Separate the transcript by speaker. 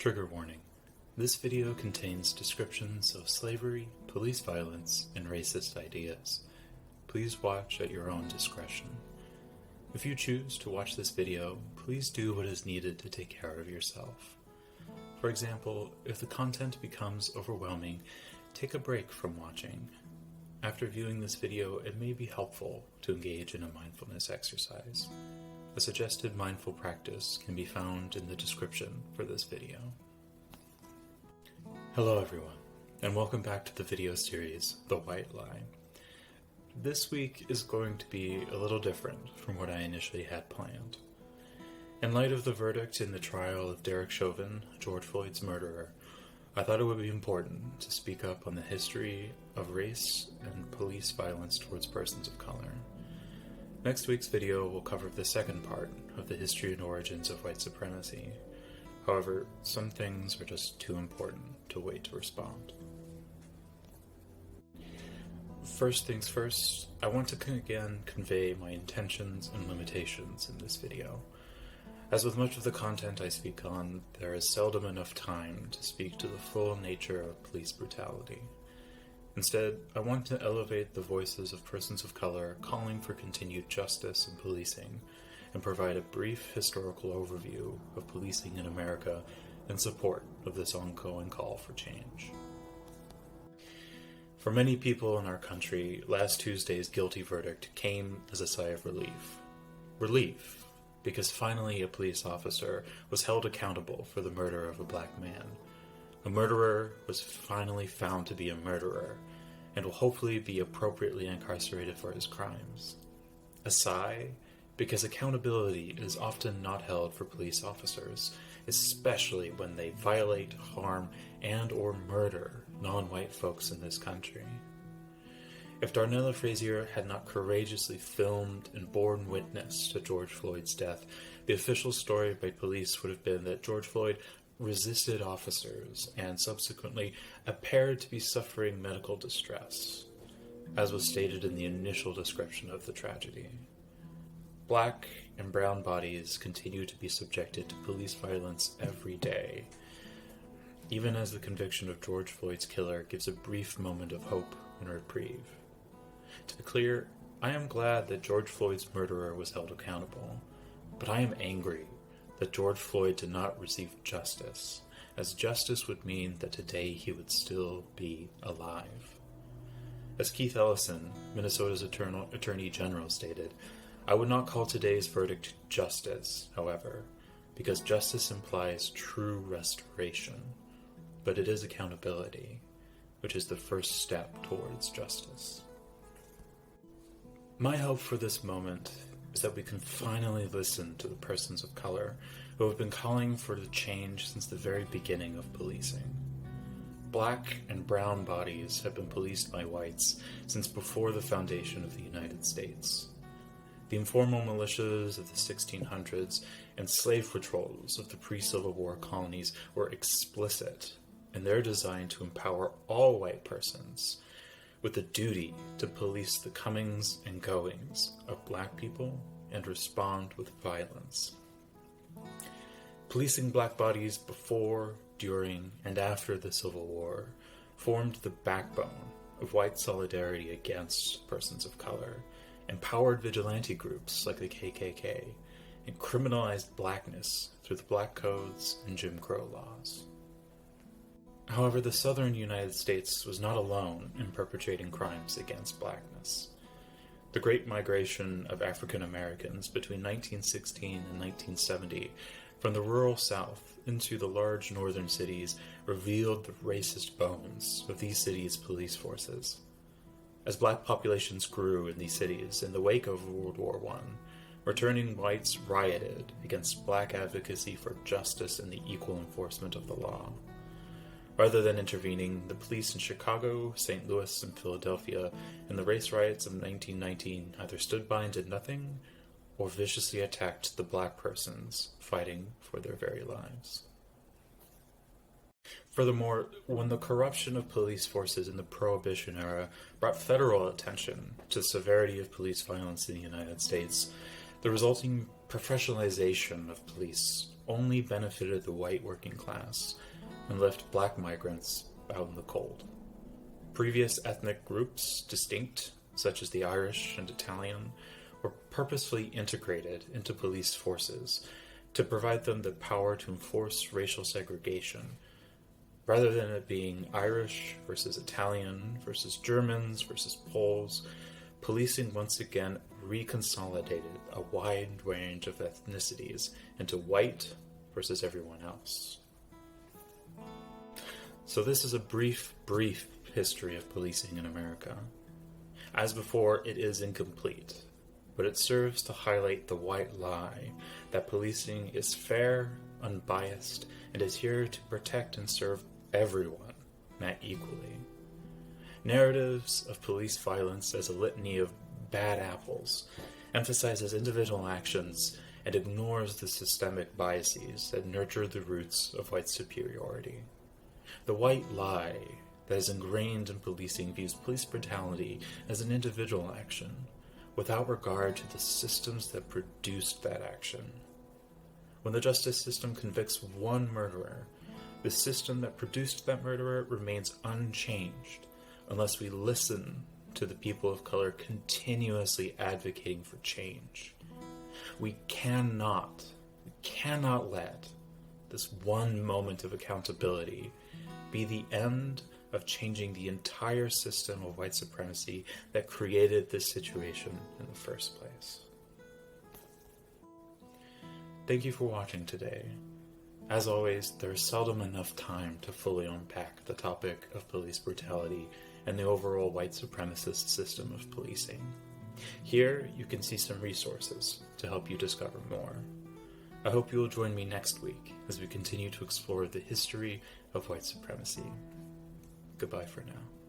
Speaker 1: Trigger warning. This video contains descriptions of slavery, police violence, and racist ideas. Please watch at your own discretion. If you choose to watch this video, please do what is needed to take care of yourself. For example, if the content becomes overwhelming, take a break from watching. After viewing this video, it may be helpful to engage in a mindfulness exercise. A suggested mindful practice can be found in the description for this video. Hello everyone, and welcome back to the video series, The White Lie. This week is going to be a little different from what I initially had planned. In light of the verdict in the trial of Derek Chauvin, George Floyd's murderer, I thought it would be important to speak up on the history of race and police violence towards persons of color. Next week's video will cover the second part of the history and origins of white supremacy. However, some things are just too important to wait to respond. First things first, I want to again convey my intentions and limitations in this video. As with much of the content I speak on, there is seldom enough time to speak to the full nature of police brutality. Instead, I want to elevate the voices of persons of color calling for continued justice in policing, and provide a brief historical overview of policing in America in support of this ongoing call for change. For many people in our country, last Tuesday's guilty verdict came as a sigh of relief. Relief, because finally a police officer was held accountable for the murder of a black man. A murderer was finally found to be a murderer, and will hopefully be appropriately incarcerated for his crimes. A sigh, because accountability is often not held for police officers, especially when they violate, harm, and or murder non-white folks in this country. If Darnella Frazier had not courageously filmed and borne witness to George Floyd's death, the official story by police would have been that George Floyd resisted officers and subsequently appeared to be suffering medical distress, as was stated in the initial description of the tragedy. Black and brown bodies continue to be subjected to police violence every day, even as the conviction of George Floyd's killer gives a brief moment of hope and reprieve. To be clear, I am glad that George Floyd's murderer was held accountable, but I am angry that George Floyd did not receive justice, as justice would mean that today he would still be alive. As Keith Ellison, Minnesota's Attorney General, stated, I would not call today's verdict justice, however, because justice implies true restoration, but it is accountability, which is the first step towards justice. My hope for this moment is that we can finally listen to the persons of color who have been calling for the change since the very beginning of policing. Black and brown bodies have been policed by whites since before the foundation of the United States. The informal militias of the 1600s and slave patrols of the pre-Civil War colonies were explicit in their design to empower all white persons with the duty to police the comings and goings of black people and respond with violence. Policing black bodies before, during, and after the Civil War formed the backbone of white solidarity against persons of color, empowered vigilante groups like the KKK, and criminalized blackness through the Black Codes and Jim Crow laws. However, the southern United States was not alone in perpetrating crimes against blackness. The Great Migration of African Americans between 1916 and 1970 from the rural South into the large northern cities revealed the racist bones of these cities' police forces. As black populations grew in these cities in the wake of World War I, returning whites rioted against black advocacy for justice and the equal enforcement of the law. Rather than intervening, the police in Chicago, St. Louis, and Philadelphia in the race riots of 1919 either stood by and did nothing, or viciously attacked the black persons fighting for their very lives. Furthermore, when the corruption of police forces in the Prohibition era brought federal attention to the severity of police violence in the United States, the resulting professionalization of police only benefited the white working class and left black migrants out in the cold. Previous ethnic groups, distinct, such as the Irish and Italian, were purposefully integrated into police forces to provide them the power to enforce racial segregation, rather than it being Irish versus Italian versus Germans versus Poles. Policing once again reconsolidated a wide range of ethnicities into white versus everyone else. So this is a brief history of policing in America. As before, it is incomplete, but it serves to highlight the white lie that policing is fair, unbiased, and is here to protect and serve everyone, not equally. Narratives of police violence as a litany of bad apples emphasizes individual actions and ignores the systemic biases that nurture the roots of white superiority. The white lie that is ingrained in policing views police brutality as an individual action, without regard to the systems that produced that action. When the justice system convicts one murderer, the system that produced that murderer remains unchanged unless we listen to the people of color continuously advocating for change. We cannot let this one moment of accountability be the end of changing the entire system of white supremacy that created this situation in the first place. Thank you for watching today. As always, there is seldom enough time to fully unpack the topic of police brutality and the overall white supremacist system of policing. Here, you can see some resources to help you discover more. I hope you will join me next week as we continue to explore the history of white supremacy. Goodbye for now.